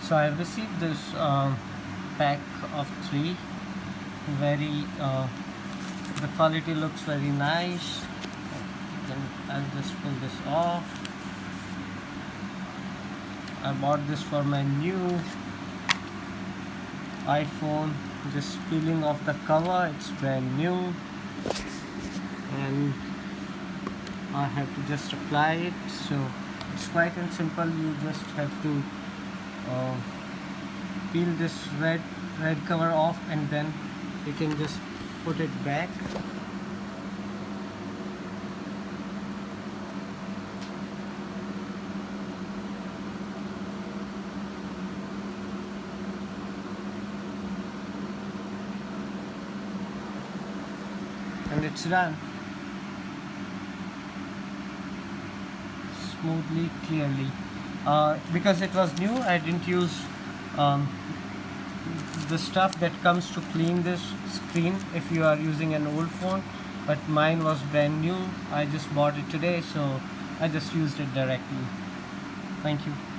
So I received this pack of 3. Very the quality looks very nice. Then I'll just pull this off. I bought this for my new iPhone. Just peeling off the cover, it's brand new, and I have to just apply it. So it's quite and simple. You just have to uh, peel this red cover off, and then you can just put it back. And it's done smoothly, clearly. Because it was new, I didn't use um, the stuff that comes to clean this screen if you are using an old phone, but mine was brand new. I just bought it today, so I just used it directly. Thank you.